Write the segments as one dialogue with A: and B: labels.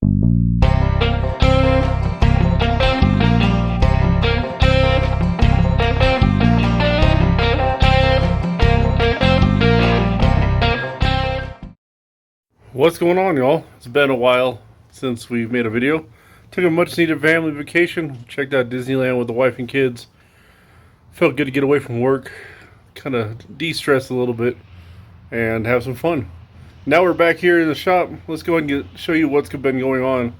A: What's going on, y'all? It's been a while since we've made a video. Took a much needed family vacation. Checked out Disneyland with the wife and kids. Felt good to get away from work, kind of de-stress a little bit, and have some fun. Now we're back here in the shop. Let's go ahead and show you what's been going on.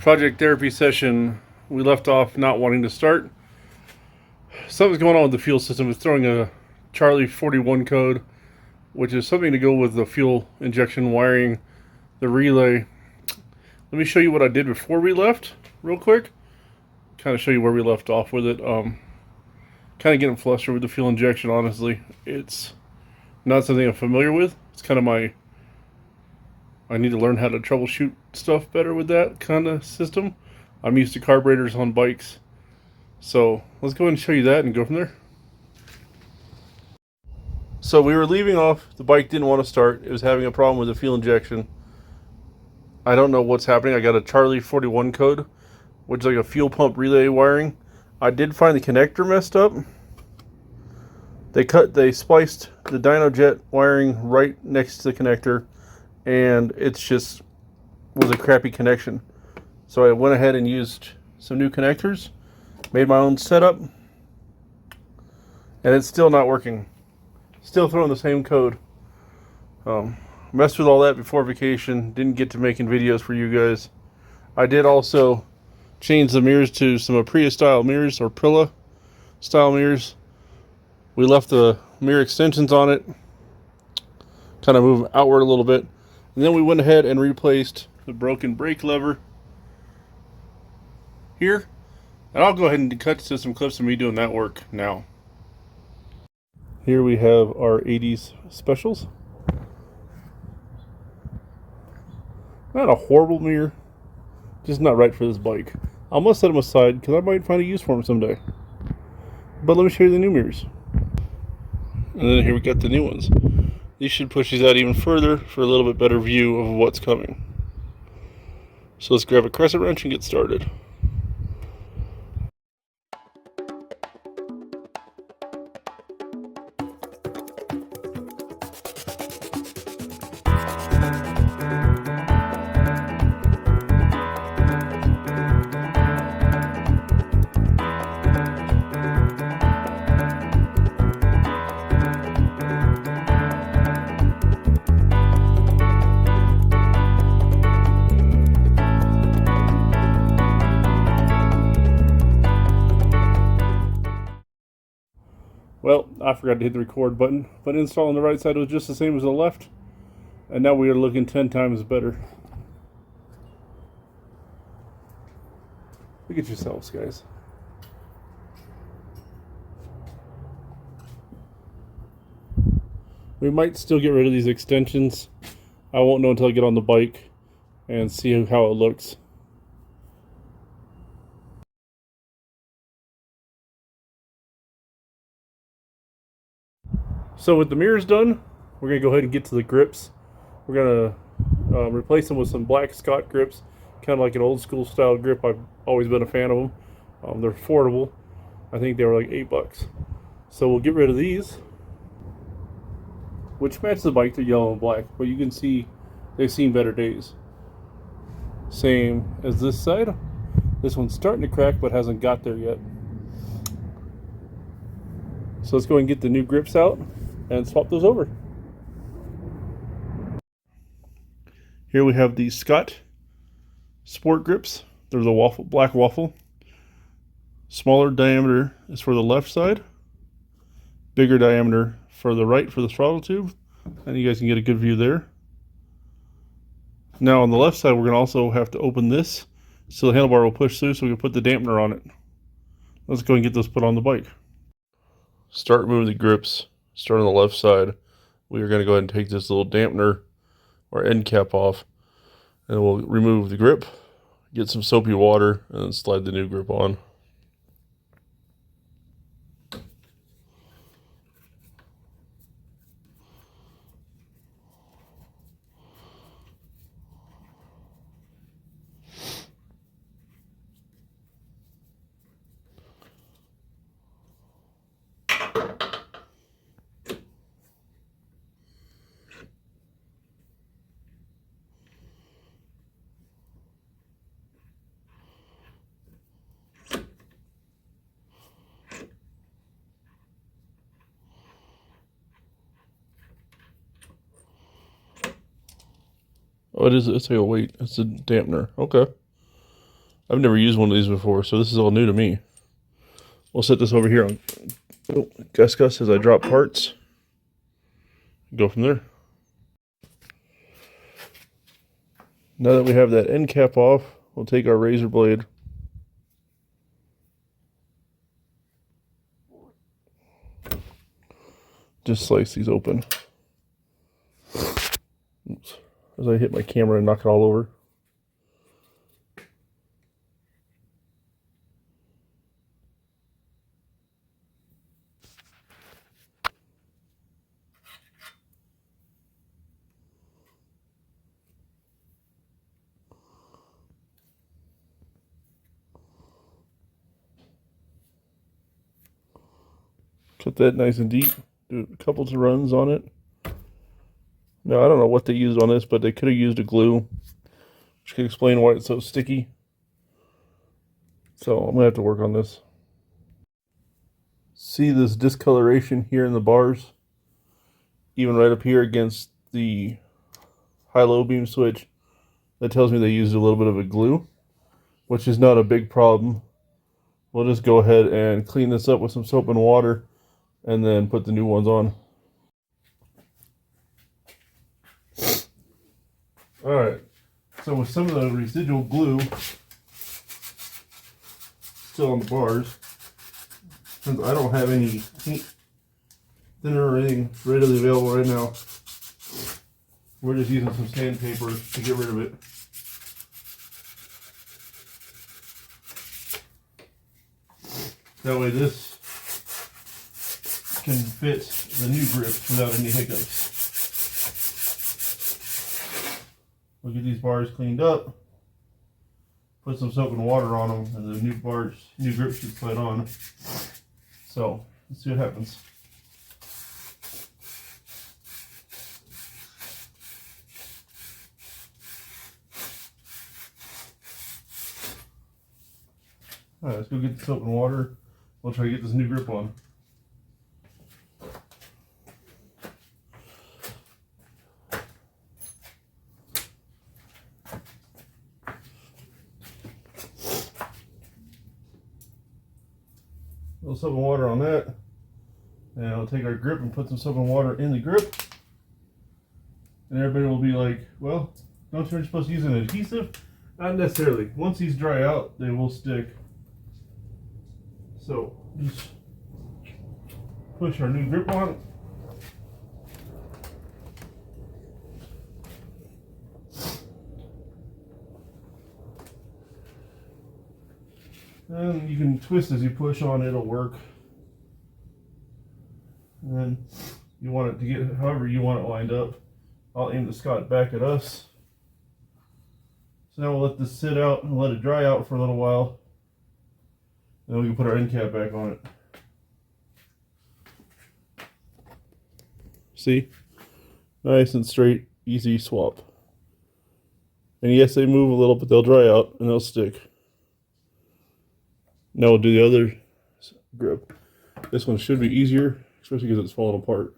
A: Project therapy session. We left off not wanting to start. Something's going on with the fuel system. It's throwing a Charlie 41 code, which is something to go with the fuel injection wiring, the relay. Let me show you what I did before we left real quick. Kind of show you where we left off with it. Kind of getting flustered with the fuel injection, honestly. It's not something I'm familiar with. It's kind of I need to learn how to troubleshoot stuff better with that kind of system. I'm used to carburetors on bikes. So let's go ahead and show you that and go from there. So we were leaving off. The bike didn't want to start. It was having a problem with the fuel injection. I don't know what's happening. I got a Charlie 41 code, which is like a fuel pump relay wiring. I did find the connector messed up. They spliced the dyno jet wiring right next to the connector, and it's just was a crappy connection. So I went ahead and used some new connectors, made my own setup, and it's still not working. Still throwing the same code. Messed with all that before vacation. Didn't get to making videos for you guys. I did also change the mirrors to some Aprilia style mirrors, or Prilla style mirrors. We left the mirror extensions on it, kind of move them outward a little bit. And then we went ahead and replaced the broken brake lever here. And I'll go ahead and cut to some clips of me doing that work now. Here we have our 80s specials. Not a horrible mirror, just not right for this bike. I'm going to set them aside because I might find a use for them someday. But let me show you the new mirrors. And then here we got the new ones. These should push these out even further for a little bit better view of what's coming. So let's grab a crescent wrench and get started. Well, I forgot to hit the record button, but installing the right side was just the same as the left, and now we are looking 10 times better. Look at yourselves, guys. We might still get rid of these extensions. I won't know until I get on the bike and see how it looks. So with the mirrors done, we're going to go ahead and get to the grips. We're going to replace them with some black Scott grips, kind of like an old school style grip. I've always been a fan of them. They're affordable. I think they were like $8. So we'll get rid of these, which match the bike. They're yellow and black, but you can see they've seen better days. Same as this side. This one's starting to crack but hasn't got there yet. So let's go and get the new grips out and swap those over. Here we have the Scott Sport grips. They're the black waffle. Smaller diameter is for the left side. Bigger diameter for the right for the throttle tube. And you guys can get a good view there. Now on the left side, we're going to also have to open this so the handlebar will push through so we can put the dampener on it. Let's go and get those put on the bike. Start removing the grips. Start on the left side. We are going to go ahead and take this little dampener or end cap off, and we'll remove the grip, get some soapy water, and then slide the new grip on. Oh, it is. It's like a weight. It's a dampener. Okay. I've never used one of these before, so this is all new to me. We'll set this over here on Gus as I drop parts. Go from there. Now that we have that end cap off, we'll take our razor blade. Just slice these open. Oops. As I hit my camera and knock it all over. Cut that nice and deep. Do a couple of runs on it. Now, I don't know what they used on this, but they could have used a glue, which could explain why it's so sticky. So I'm going to have to work on this. See this discoloration here in the bars? Even right up here against the high-low beam switch. That tells me they used a little bit of a glue, which is not a big problem. We'll just go ahead and clean this up with some soap and water and then put the new ones on. Alright, so with some of the residual glue still on the bars, since I don't have any paint thinner or anything readily available right now, we're just using some sandpaper to get rid of it. That way this can fit the new grips without any hiccups. We'll get these bars cleaned up, put some soap and water on them, and the new grips should slide on. So, let's see what happens. Alright, let's go get the soap and water. We'll try to get this new grip on. A little soap and water on that. And I'll take our grip and put some soap and water in the grip. And everybody will be like, well, don't you supposed to use an adhesive? Not necessarily. Once these dry out, they will stick. So just push our new grip on. And you can twist as you push on, it'll work. And then you want it to get however you want it lined up. I'll aim the Scott back at us. So now we'll let this sit out and let it dry out for a little while. Then we can put our end cap back on it. See? Nice and straight, easy swap. And yes, they move a little, but they'll dry out and they'll stick. Now we'll do the other grip. This one should be easier, especially because it's falling apart.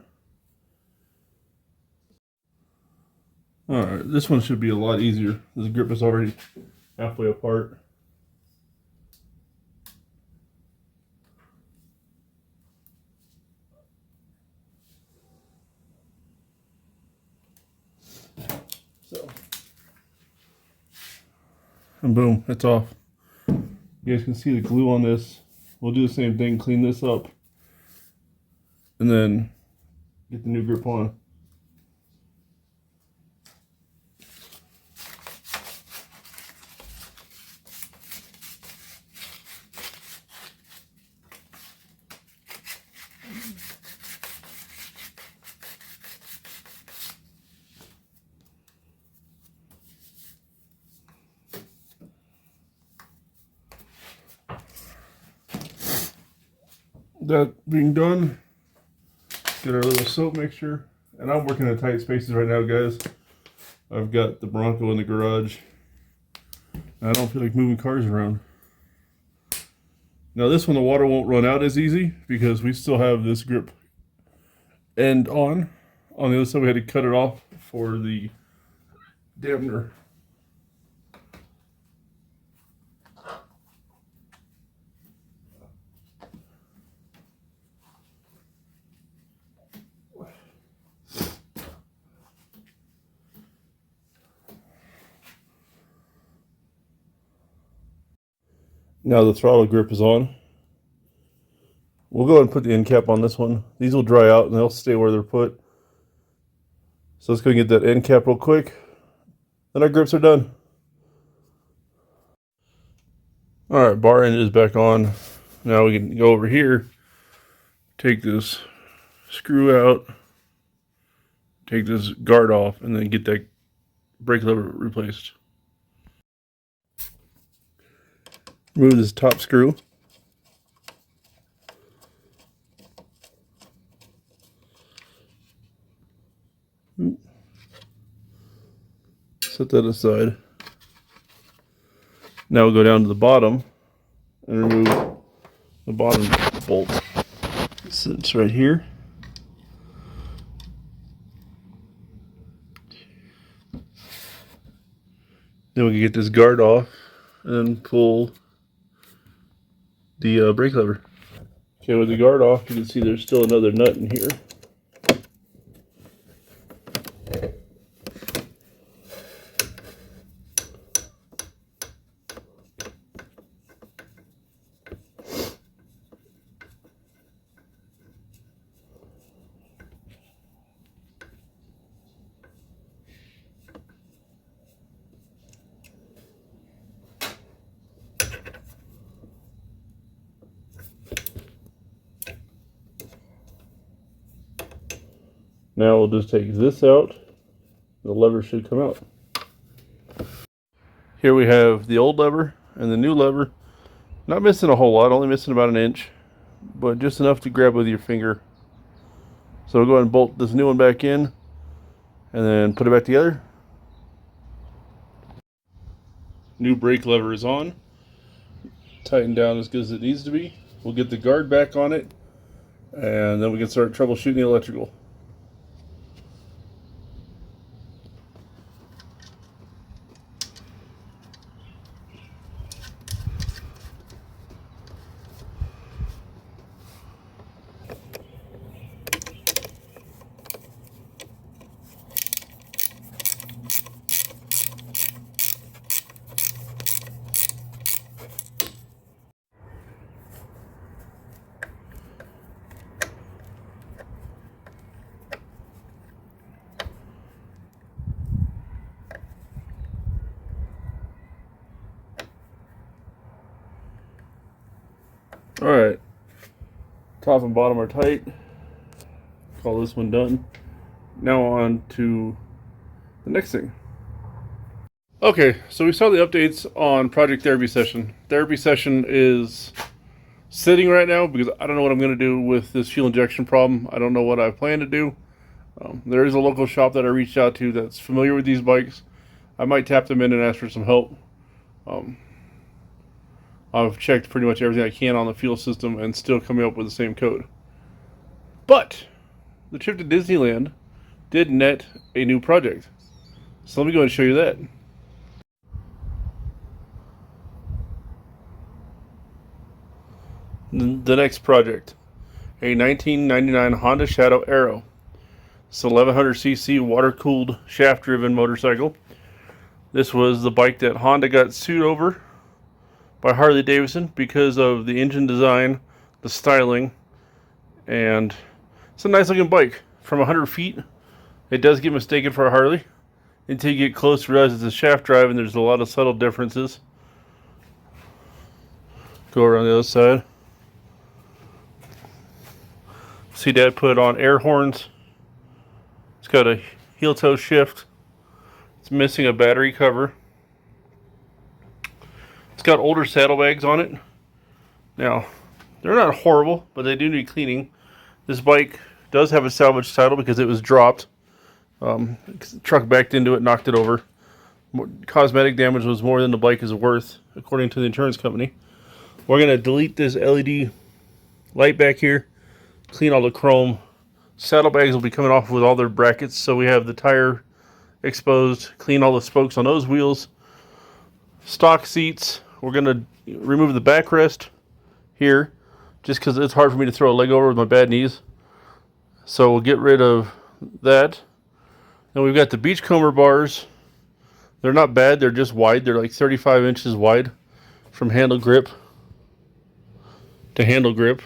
A: Alright, this one should be a lot easier. This grip is already halfway apart. So, and boom, it's off. You guys can see the glue on this. We'll do the same thing, clean this up, and then get the new grip on. That being done, get our little soap mixture, and I'm working in tight spaces right now, guys. I've got the Bronco in the garage. I don't feel like moving cars around. Now this one, the water won't run out as easy because we still have this grip end on. On the other side, we had to cut it off for the dampener. Now the throttle grip is on. We'll go ahead and put the end cap on this one. These will dry out and they'll stay where they're put. So let's go get that end cap real quick. Then our grips are done. Alright, bar end is back on. Now we can go over here, take this screw out, take this guard off, and then get that brake lever replaced. Remove this top screw. Set that aside. Now we'll go down to the bottom and remove the bottom bolt. It sits right here. Then we can get this guard off and pull the brake lever. Okay, with the guard off, you can see there's still another nut in here. Now we'll just take this out. The lever should come out. Here we have the old lever and the new lever. Not missing a whole lot, only missing about an inch, but just enough to grab with your finger. So we'll go ahead and bolt this new one back in and then put it back together. New brake lever is on. Tightened down as good as it needs to be. We'll get the guard back on it and then we can start troubleshooting the electrical. Alright, top and bottom are tight. Call this one done. Now on to the next thing. Okay, so we saw the updates on Project Therapy Session. Therapy Session is sitting right now because I don't know what I'm going to do with this fuel injection problem. I don't know what I plan to do. There is a local shop that I reached out to that's familiar with these bikes. I might tap them in and ask for some help. I've checked pretty much everything I can on the fuel system and still coming up with the same code. But the trip to Disneyland did net a new project. So let me go and show you that. The next project, a 1999 Honda Shadow Aero. It's an 1100cc water-cooled shaft-driven motorcycle. This was the bike that Honda got sued over by Harley Davidson because of the engine design, the styling, and it's a nice looking bike. From 100 feet, it does get mistaken for a Harley. Until you get close, you realize it's a shaft drive and there's a lot of subtle differences. Go around the other side. See Dad put on air horns. It's got a heel toe shift. It's missing a battery cover. It's got older saddlebags on it. Now, they're not horrible, but they do need cleaning. This bike does have a salvage title because it was dropped. The truck backed into it, knocked it over. Cosmetic damage was more than the bike is worth, according to the insurance company. We're going to delete this LED light back here, clean all the chrome. Saddlebags will be coming off with all their brackets, so we have the tire exposed. Clean all the spokes on those wheels. Stock seats. We're going to remove the backrest here, just because it's hard for me to throw a leg over with my bad knees. So we'll get rid of that. And we've got the beachcomber bars. They're not bad. They're just wide. They're like 35 inches wide from handle grip to handle grip.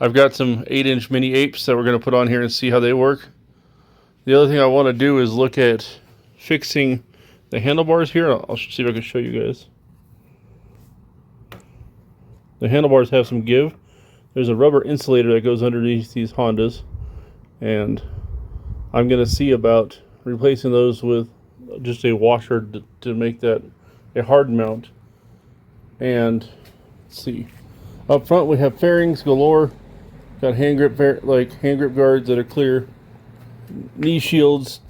A: I've got some 8-inch mini apes that we're going to put on here and see how they work. The other thing I want to do is look at fixing the handlebars here. I'll see if I can show you guys. The handlebars have some give. There's a rubber insulator that goes underneath these Hondas, and I'm going to see about replacing those with just a washer to make that a hard mount. And let's see, up front we have fairings galore. Got hand grip guards that are clear, knee shields.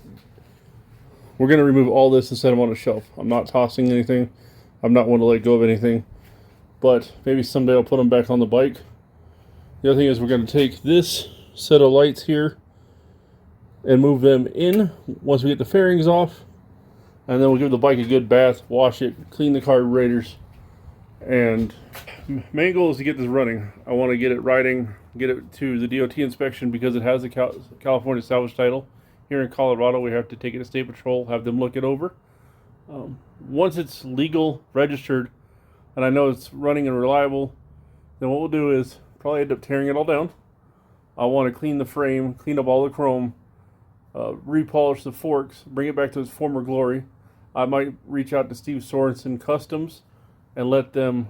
A: We're going to remove all this and set them on a shelf. I'm not tossing anything. I'm not one to let go of anything, but maybe someday I'll put them back on the bike. The other thing is we're going to take this set of lights here and move them in once we get the fairings off, and then we'll give the bike a good bath, wash it, clean the carburetors, and main goal is to get this running. I want to get it riding, get it to the DOT inspection because it has a California salvage title. Here in Colorado we have to take it to State Patrol, have them look it over. Once it's legal, registered, and I know it's running and reliable, then what we'll do is probably end up tearing it all down. I want to clean the frame, clean up all the chrome, repolish the forks, bring it back to its former glory. I might reach out to Steve Sorensen Customs and let him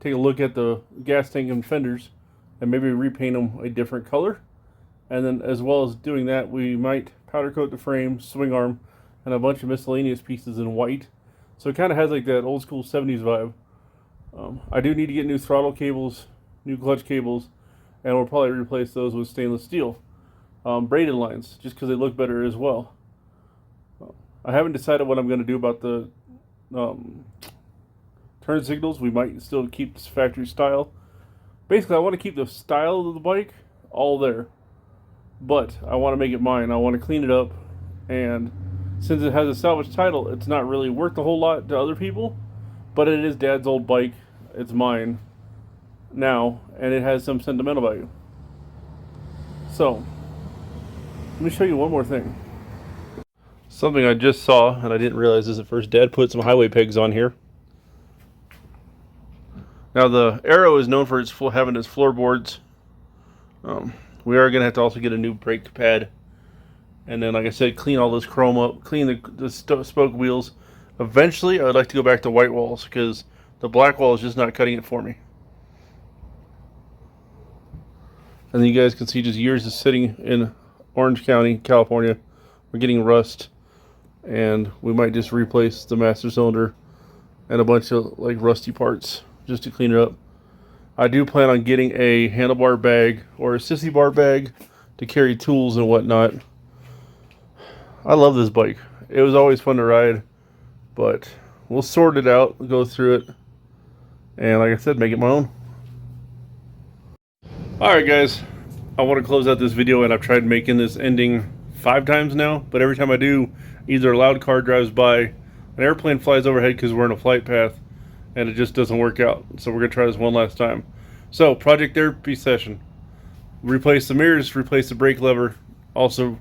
A: take a look at the gas tank and fenders and maybe repaint them a different color. And then as well as doing that, we might powder coat the frame, swing arm, and a bunch of miscellaneous pieces in white. So it kind of has like that old school 70s vibe. I do need to get new throttle cables, new clutch cables, and we'll probably replace those with stainless steel braided lines, just because they look better as well. I haven't decided what I'm going to do about the turn signals. We might still keep this factory style. Basically, I want to keep the style of the bike all there, but I want to make it mine. I want to clean it up, and since it has a salvage title, it's not really worth a whole lot to other people, but it is Dad's old bike. It's mine now, and it has some sentimental value. So let me show you one more thing. Something I just saw, and I didn't realize this at first. Dad put some highway pegs on here. Now the Aero is known for having its floorboards. We are going to have to also get a new brake pad. And then, like I said, clean all this chrome up, clean the spoke wheels. Eventually, I would like to go back to white walls because the black wall is just not cutting it for me. And then you guys can see just years of sitting in Orange County, California. We're getting rust, and we might just replace the master cylinder and a bunch of like rusty parts just to clean it up. I do plan on getting a handlebar bag or a sissy bar bag to carry tools and whatnot. I love this bike. It was always fun to ride, but we'll sort it out, go through it, and like I said, make it my own. Alright guys, I want to close out this video, and I've tried making this ending 5 times now, but every time I do, either a loud car drives by, an airplane flies overhead because we're in a flight path, and it just doesn't work out. So we're going to try this one last time. So, project therapy session. Replace the mirrors, replace the brake lever, also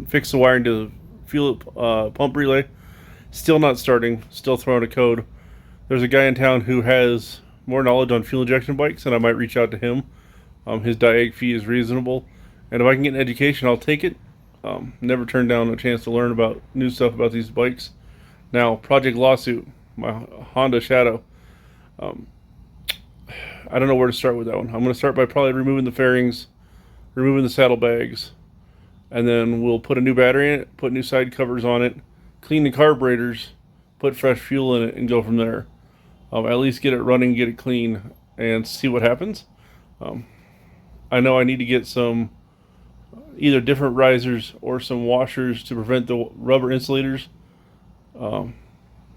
A: fix the wiring to the fuel pump relay. Still not starting, still throwing a code. There's a guy in town who has more knowledge on fuel injection bikes, and I might reach out to him. His diag fee is reasonable, and if I can get an education, I'll take it. Never turn down a chance to learn about new stuff about these bikes. Now, project lawsuit, my Honda Shadow. I don't know where to start with that one. I'm going to start by probably removing the fairings, removing the saddlebags, and then we'll put a new battery in it, put new side covers on it, clean the carburetors, put fresh fuel in it, and go from there. At least get it running, get it clean, and see what happens. I know I need to get some either different risers or some washers to prevent the rubber insulators from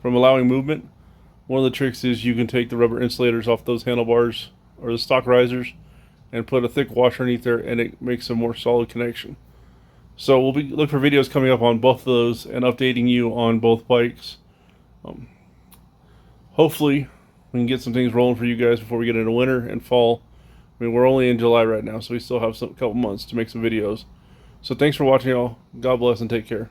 A: allowing movement. One of the tricks is you can take the rubber insulators off those handlebars or the stock risers and put a thick washer underneath there, and it makes a more solid connection. So we'll be look for videos coming up on both of those and updating you on both bikes. Hopefully we can get some things rolling for you guys before we get into winter and fall. I mean, we're only in July right now, so we still have a couple months to make some videos. So thanks for watching, y'all. God bless and take care.